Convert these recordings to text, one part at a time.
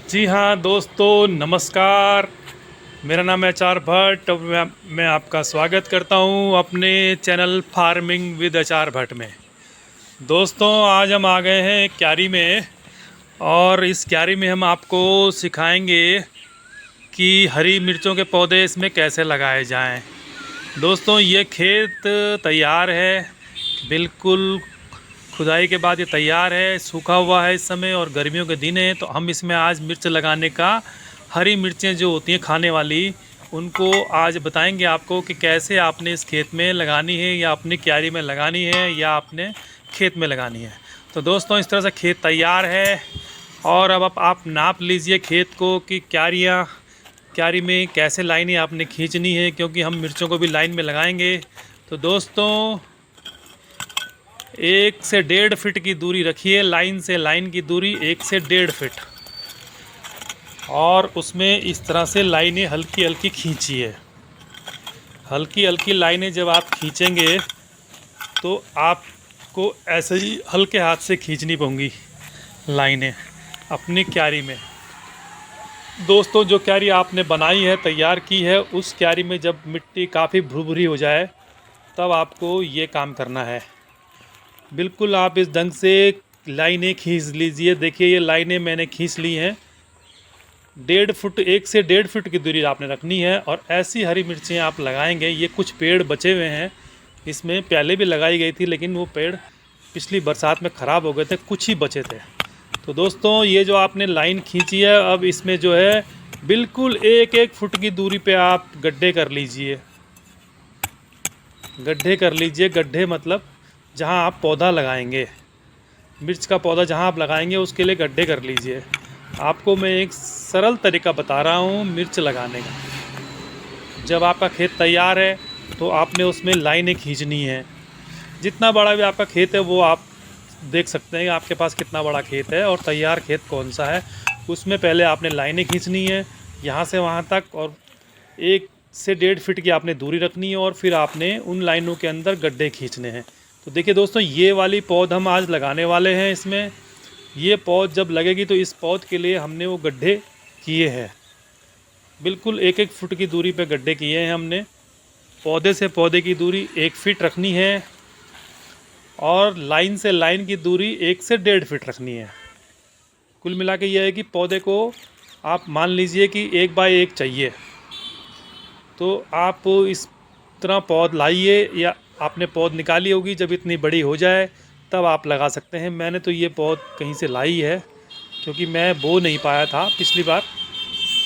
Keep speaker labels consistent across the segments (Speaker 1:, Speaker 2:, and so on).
Speaker 1: जी हाँ दोस्तों, नमस्कार। मेरा नाम है आचार भट्ट और मैं आपका स्वागत करता हूँ अपने चैनल फार्मिंग विद आचार भट्ट में। दोस्तों, आज हम आ गए हैं क्यारी में और इस क्यारी में हम आपको सिखाएंगे कि हरी मिर्चों के पौधे इसमें कैसे लगाए जाएं। दोस्तों, ये खेत तैयार है, बिल्कुल खुदाई के बाद ये तैयार है, सूखा हुआ है इस समय और गर्मियों के दिन है। तो हम इसमें आज मिर्च लगाने का, हरी मिर्चें जो होती हैं खाने वाली, उनको आज बताएंगे आपको कि कैसे आपने इस खेत में लगानी है या अपनी क्यारी में लगानी है या अपने खेत में लगानी है। तो दोस्तों, इस तरह से खेत तैयार है और अब आप नाप लीजिए खेत को कि क्यारी में कैसे लाइनें आपने खींचनी है, क्योंकि हम मिर्चों को भी लाइन में लगाएंगे। तो दोस्तों, 1 से 1.5 फीट की दूरी रखिए, लाइन से लाइन की दूरी 1 से 1.5 फीट, और उसमें इस तरह से लाइनें हल्की हल्की खींचिए। हल्की हल्की लाइनें जब आप खींचेंगे तो आपको ऐसे ही हल्के हाथ से खींचनी पड़ेंगी लाइनें अपनी क्यारी में। दोस्तों, जो क्यारी आपने बनाई है, तैयार की है, उस क्यारी में जब मिट्टी काफ़ी भुरभुरी हो जाए तब आपको ये काम करना है। बिल्कुल आप इस ढंग से लाइनें खींच लीजिए। देखिए, ये लाइनें मैंने खींच ली हैं। 1.5 फुट, 1 से 1.5 फुट की दूरी आपने रखनी है और ऐसी हरी मिर्चें आप लगाएंगे। ये कुछ पेड़ बचे हुए हैं, इसमें पहले भी लगाई गई थी, लेकिन वो पेड़ पिछली बरसात में ख़राब हो गए थे, कुछ ही बचे थे। तो दोस्तों, ये जो आपने लाइन खींची है, अब इसमें जो है बिल्कुल 1-1 फुट की दूरी पे आप गड्ढे कर लीजिए। गड्ढे कर लीजिए, गड्ढे मतलब जहाँ आप पौधा लगाएंगे, मिर्च का पौधा जहाँ आप लगाएंगे उसके लिए गड्ढे कर लीजिए। आपको मैं एक सरल तरीका बता रहा हूँ मिर्च लगाने का। जब आपका खेत तैयार है तो आपने उसमें लाइनें खींचनी है। जितना बड़ा भी आपका खेत है वो आप देख सकते हैं आपके पास कितना बड़ा खेत है और तैयार खेत कौन सा है। उसमें पहले आपने लाइनें खींचनी है यहाँ से वहाँ तक, और 1 से 1.5 फीट की आपने दूरी रखनी है और फिर आपने उन लाइनों के अंदर गड्ढे खींचने हैं। तो देखिए दोस्तों, ये वाली पौध हम आज लगाने वाले हैं इसमें। ये पौध जब लगेगी तो इस पौध के लिए हमने वो गड्ढे किए हैं, बिल्कुल 1-1 फुट की दूरी पे गड्ढे किए हैं हमने। पौधे से पौधे की दूरी 1 फीट रखनी है और लाइन से लाइन की दूरी 1 से 1.5 फीट रखनी है। कुल मिला के यह है कि पौधे को आप मान लीजिए कि 1 बाय 1 चाहिए। तो आप इस तरह पौध लाइए, या आपने पौध निकाली होगी, जब इतनी बड़ी हो जाए तब आप लगा सकते हैं। मैंने तो ये पौध कहीं से लाई है, क्योंकि मैं बो नहीं पाया था पिछली बार,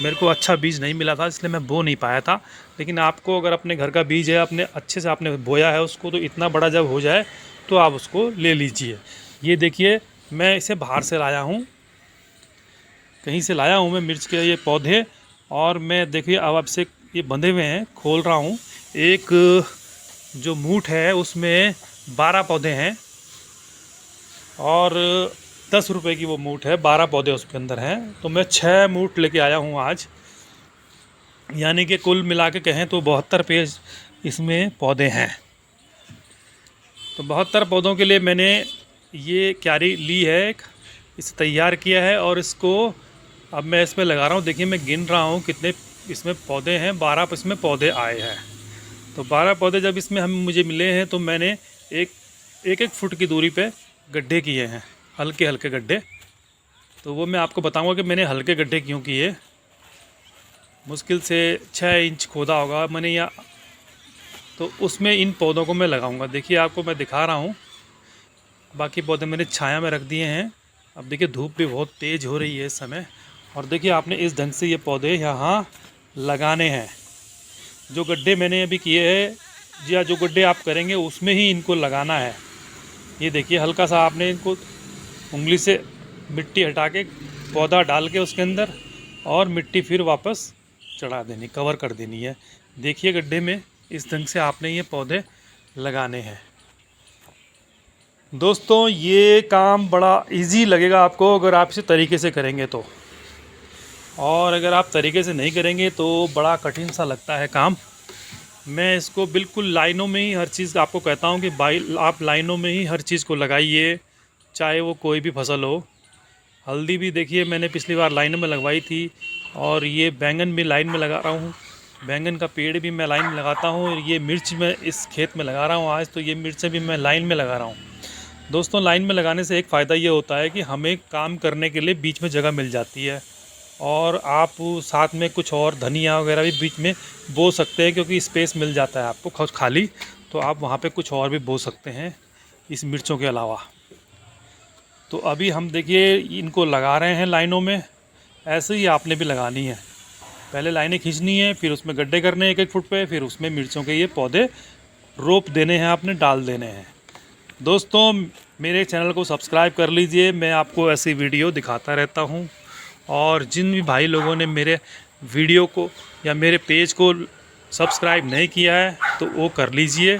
Speaker 1: मेरे को अच्छा बीज नहीं मिला था, इसलिए मैं बो नहीं पाया था। लेकिन आपको अगर अपने घर का बीज है, अपने अच्छे से आपने बोया है उसको, तो इतना बड़ा जब हो जाए तो आप उसको ले लीजिए। ये देखिए, मैं इसे बाहर से लाया हूँ, कहीं से लाया हूँ मैं मिर्च के ये पौधे। और मैं देखिए अब आपसे ये बंधे हुए हैं, खोल रहा हूँ। एक जो मूठ है उसमें 12 पौधे हैं और 10 रुपए की वो मूठ है, 12 पौधे उसके अंदर हैं। तो मैं 6 मूठ लेके आया हूँ आज, यानी कि कुल मिला के कहें तो 72 पेज इसमें पौधे हैं। तो 72 पौधों के लिए मैंने ये क्यारी ली है, इसे तैयार किया है और इसको अब मैं इसमें लगा रहा हूँ। देखिए, मैं गिन रहा हूँ कितने इसमें पौधे हैं। 12 इसमें पौधे आए हैं। तो 12 पौधे जब इसमें मुझे मिले हैं तो मैंने 1-1 फुट की दूरी पे गड्ढे किए हैं, हल्के हल्के गड्ढे। तो वो मैं आपको बताऊंगा कि मैंने हल्के गड्ढे क्यों किए। मुश्किल से 6 इंच खोदा होगा मैंने या, तो उसमें इन पौधों को मैं लगाऊंगा। देखिए, आपको मैं दिखा रहा हूँ। बाकी पौधे मैंने छाया में रख दिए हैं। अब देखिए, धूप भी बहुत तेज़ हो रही है इस समय, और देखिए आपने इस ढंग से ये पौधे यहाँ लगाने हैं। जो गड्ढे मैंने अभी किए हैं, या जो गड्ढे आप करेंगे उसमें ही इनको लगाना है। ये देखिए, हल्का सा आपने इनको उंगली से मिट्टी हटा के पौधा डाल के उसके अंदर, और मिट्टी फिर वापस चढ़ा देनी, कवर कर देनी है। देखिए, गड्ढे में इस ढंग से आपने ये पौधे लगाने हैं। दोस्तों, ये काम बड़ा इजी लगेगा आपको अगर आप इसे तरीके से करेंगे तो, और अगर आप तरीके से नहीं करेंगे तो बड़ा कठिन सा लगता है काम। मैं इसको बिल्कुल लाइनों में ही हर चीज़ आपको कहता हूँ कि आप लाइनों में ही हर चीज़ को लगाइए, चाहे वो कोई भी फसल हो। हल्दी भी देखिए मैंने पिछली बार लाइन में लगवाई थी, और ये बैंगन भी लाइन में लगा रहा हूँ। बैंगन का पेड़ भी मैं लाइन में लगाता हूँ, और ये मिर्च मैं इस खेत में लगा रहा हूँ आज, तो ये मिर्च भी मैं लाइन में लगा रहा हूँ। दोस्तों, लाइन में लगाने से एक फ़ायदा ये होता है कि हमें काम करने के लिए बीच में जगह मिल जाती है, और आप साथ में कुछ और धनिया वगैरह भी बीच में बो सकते हैं, क्योंकि स्पेस मिल जाता है आपको खाली, तो आप वहाँ पे कुछ और भी बो सकते हैं इस मिर्चों के अलावा। तो अभी हम देखिए इनको लगा रहे हैं लाइनों में। ऐसे ही आपने भी लगानी है, पहले लाइनें खींचनी है, फिर उसमें गड्ढे करने हैं 1-1 फुट पे, फिर उसमें मिर्चों के ये पौधे रोप देने हैं, आपने डाल देने हैं। दोस्तों, मेरे चैनल को सब्सक्राइब कर लीजिए, मैं आपको ऐसी वीडियो दिखाता रहता हूँ। और जिन भी भाई लोगों ने मेरे वीडियो को या मेरे पेज को सब्सक्राइब नहीं किया है तो वो कर लीजिए,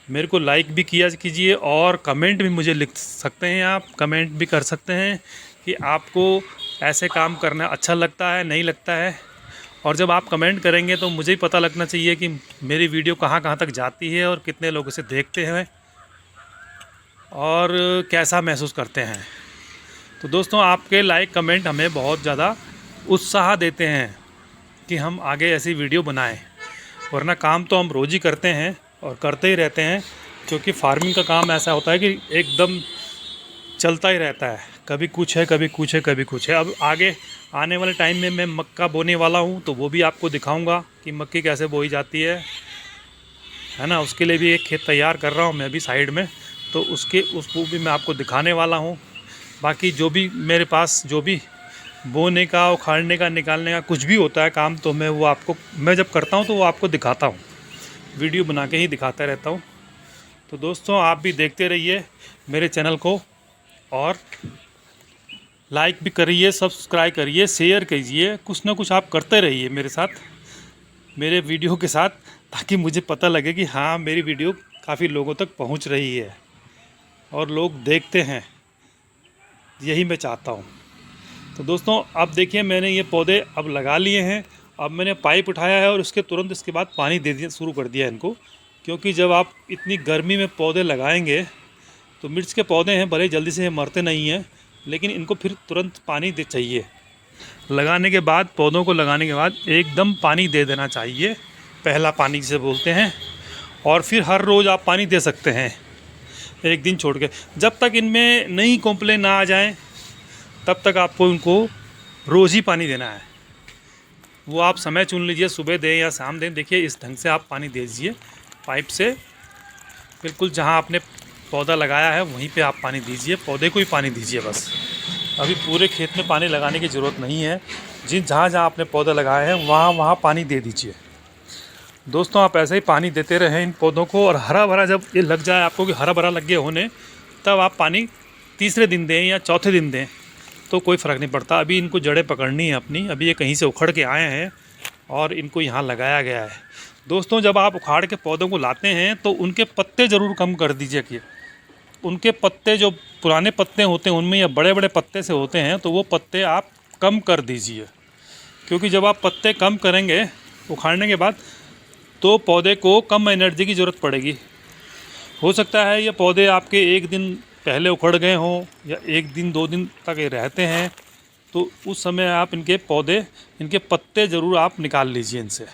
Speaker 1: मेरे को लाइक भी किया कीजिए, और कमेंट भी मुझे लिख सकते हैं, आप कमेंट भी कर सकते हैं कि आपको ऐसे काम करना अच्छा लगता है नहीं लगता है। और जब आप कमेंट करेंगे तो मुझे ही पता लगना चाहिए कि मेरी वीडियो कहाँ कहाँ तक जाती है, और कितने लोग इसे देखते हैं और कैसा महसूस करते हैं। तो दोस्तों, आपके लाइक कमेंट हमें बहुत ज़्यादा उत्साह देते हैं कि हम आगे ऐसी वीडियो बनाएं, वरना काम तो हम रोज़ ही करते हैं और करते ही रहते हैं, क्योंकि फार्मिंग का काम ऐसा होता है कि एकदम चलता ही रहता है, कभी कुछ है कभी कुछ है कभी कुछ है। अब आगे आने वाले टाइम में मैं मक्का बोने वाला हूँ, तो वो भी आपको दिखाऊंगा कि मक्की कैसे बोई जाती है ना। उसके लिए भी एक खेत तैयार कर रहा हूँ मैं अभी साइड में, तो उसको भी मैं आपको दिखाने वाला हूँ। बाकी जो भी मेरे पास जो भी बोने का, उखाड़ने का, निकालने का कुछ भी होता है काम, तो मैं जब करता हूँ तो वो आपको दिखाता हूँ, वीडियो बना के ही दिखाता रहता हूँ। तो दोस्तों, आप भी देखते रहिए मेरे चैनल को, और लाइक भी करिए, सब्सक्राइब करिए, शेयर कीजिए, कुछ ना कुछ आप करते रहिए मेरे साथ, मेरे वीडियो के साथ, ताकि मुझे पता लगे कि हाँ, मेरी वीडियो काफ़ी लोगों तक पहुंच रही है और लोग देखते हैं, यही मैं चाहता हूं। तो दोस्तों, अब देखिए मैंने ये पौधे अब लगा लिए हैं। अब मैंने पाइप उठाया है और उसके तुरंत इसके बाद पानी दे दिया, शुरू कर दिया इनको, क्योंकि जब आप इतनी गर्मी में पौधे लगाएंगे तो मिर्च के पौधे हैं, भले जल्दी से मरते नहीं हैं, लेकिन इनको फिर तुरंत पानी दे चाहिए। लगाने के बाद, पौधों को लगाने के बाद एकदम पानी दे देना चाहिए, पहला पानी जिसे बोलते हैं। और फिर हर रोज़ आप पानी दे सकते हैं, एक दिन छोड़ के, जब तक इनमें नई कंप्लेन ना आ जाएं तब तक आपको इनको रोज़ ही पानी देना है। वो आप समय चुन लीजिए, सुबह दें या शाम दें। देखिए इस ढंग से आप पानी दे दीजिए पाइप से, बिल्कुल जहाँ आपने पौधा लगाया है वहीं पे आप पानी दीजिए, पौधे को ही पानी दीजिए बस। अभी पूरे खेत में पानी लगाने की ज़रूरत नहीं है, जहाँ जहाँ आपने पौधा लगाया है वहाँ वहाँ पानी दे दीजिए। दोस्तों, आप ऐसे ही पानी देते रहें इन पौधों को, और हरा भरा जब ये लग जाए आपको कि हरा भरा लग गया होने, तब आप पानी तीसरे दिन दें या चौथे दिन दें, तो कोई फ़र्क नहीं पड़ता। अभी इनको जड़ें पकड़नी है अपनी, अभी ये कहीं से उखड़ के आए हैं और इनको यहाँ लगाया गया है। दोस्तों, जब आप उखाड़ के पौधों को लाते हैं तो उनके पत्ते ज़रूर कम कर दीजिए कि उनके पत्ते जो पुराने पत्ते होते हैं उनमें या बड़े बड़े पत्ते से होते हैं, तो वो पत्ते आप कम कर दीजिए, क्योंकि जब आप पत्ते कम करेंगे उखाड़ने के बाद तो पौधे को कम एनर्जी की ज़रूरत पड़ेगी। हो सकता है ये पौधे आपके एक दिन पहले उखड़ गए हों या एक दिन 2 दिन तक ये रहते हैं, तो उस समय आप इनके पत्ते ज़रूर आप निकाल लीजिए, इनसे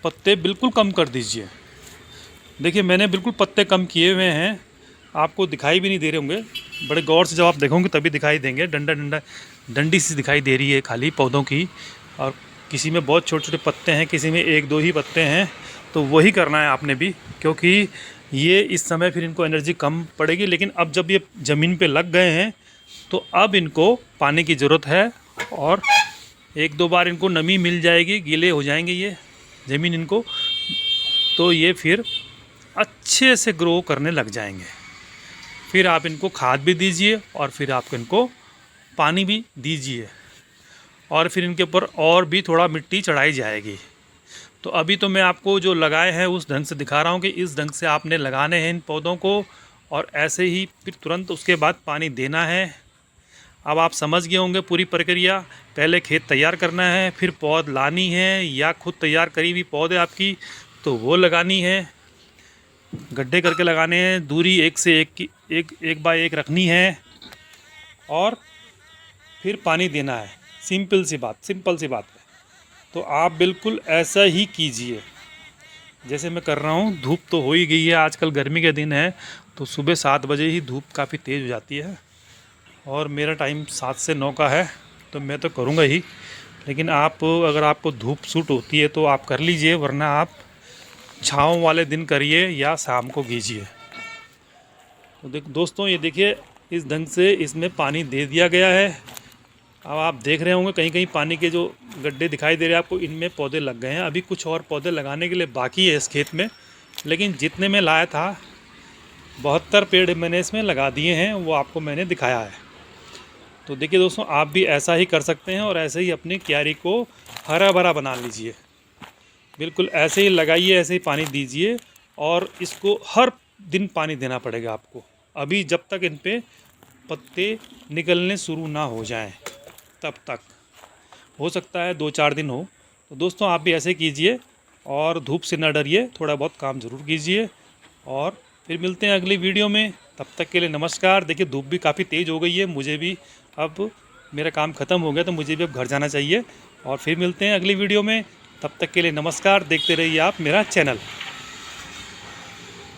Speaker 1: पत्ते बिल्कुल कम कर दीजिए। देखिए मैंने बिल्कुल पत्ते कम किए हुए हैं, आपको दिखाई भी नहीं दे रहे होंगे, बड़े गौर से जब आप देखोगे तभी दिखाई देंगे। डंडी सी दिखाई दे रही है खाली पौधों की, और किसी में बहुत छोटे छोटे पत्ते हैं, किसी में 1-2 ही पत्ते हैं, तो वही करना है आपने भी, क्योंकि ये इस समय फिर इनको एनर्जी कम पड़ेगी। लेकिन अब जब ये ज़मीन पे लग गए हैं तो अब इनको पानी की ज़रूरत है, और 1-2 बार इनको नमी मिल जाएगी, गीले हो जाएंगे ये ज़मीन इनको, तो ये फिर अच्छे से ग्रो करने लग जाएंगे। फिर आप इनको खाद भी दीजिए और फिर आप इनको पानी भी दीजिए, और फिर इनके ऊपर और भी थोड़ा मिट्टी चढ़ाई जाएगी। तो अभी तो मैं आपको जो लगाए हैं उस ढंग से दिखा रहा हूँ कि इस ढंग से आपने लगाने हैं इन पौधों को, और ऐसे ही फिर तुरंत उसके बाद पानी देना है। अब आप समझ गए होंगे पूरी प्रक्रिया, पहले खेत तैयार करना है, फिर पौध लानी है, या खुद तैयार करी हुई पौधे आपकी तो वो लगानी है, गड्ढे करके लगाने हैं, दूरी 1 से 1 की 1 बाय 1 रखनी है, और फिर पानी देना है। सिंपल सी बात है। तो आप बिल्कुल ऐसा ही कीजिए जैसे मैं कर रहा हूँ। धूप तो हो ही गई है, आजकल गर्मी के दिन है तो सुबह 7 बजे ही धूप काफ़ी तेज़ हो जाती है और मेरा टाइम 7 से 9 का है, तो मैं तो करूँगा ही। लेकिन आप अगर आपको धूप सूट होती है तो आप कर लीजिए, वरना आप छाँव वाले दिन करिए या शाम को कीजिए। तो दोस्तों ये देखिए, इस ढंग से इसमें पानी दे दिया गया है। अब आप देख रहे होंगे कहीं कहीं पानी के जो गड्ढे दिखाई दे रहे हैं आपको, इनमें पौधे लग गए हैं। अभी कुछ और पौधे लगाने के लिए बाकी है इस खेत में, लेकिन जितने में लाया था 72 पेड़ मैंने इसमें लगा दिए हैं, वो आपको मैंने दिखाया है। तो देखिए दोस्तों, आप भी ऐसा ही कर सकते हैं और ऐसे ही अपनी क्यारी को हरा भरा बना लीजिए। बिल्कुल ऐसे ही लगाइए, ऐसे ही पानी दीजिए और इसको हर दिन पानी देना पड़ेगा आपको, अभी जब तक इन पे पत्ते निकलने शुरू ना हो जाएं तब तक। हो सकता है 2-4 दिन हो। तो दोस्तों आप भी ऐसे कीजिए और धूप से न डरिए, थोड़ा बहुत काम ज़रूर कीजिए और फिर मिलते हैं अगली वीडियो में। तब तक के लिए नमस्कार। देखिए धूप भी काफ़ी तेज़ हो गई है, मुझे भी अब मेरा काम ख़त्म हो गया तो मुझे भी अब घर जाना चाहिए। और फिर मिलते हैं अगली वीडियो में। तब तक के लिए नमस्कार। देखते रहिए आप मेरा चैनल।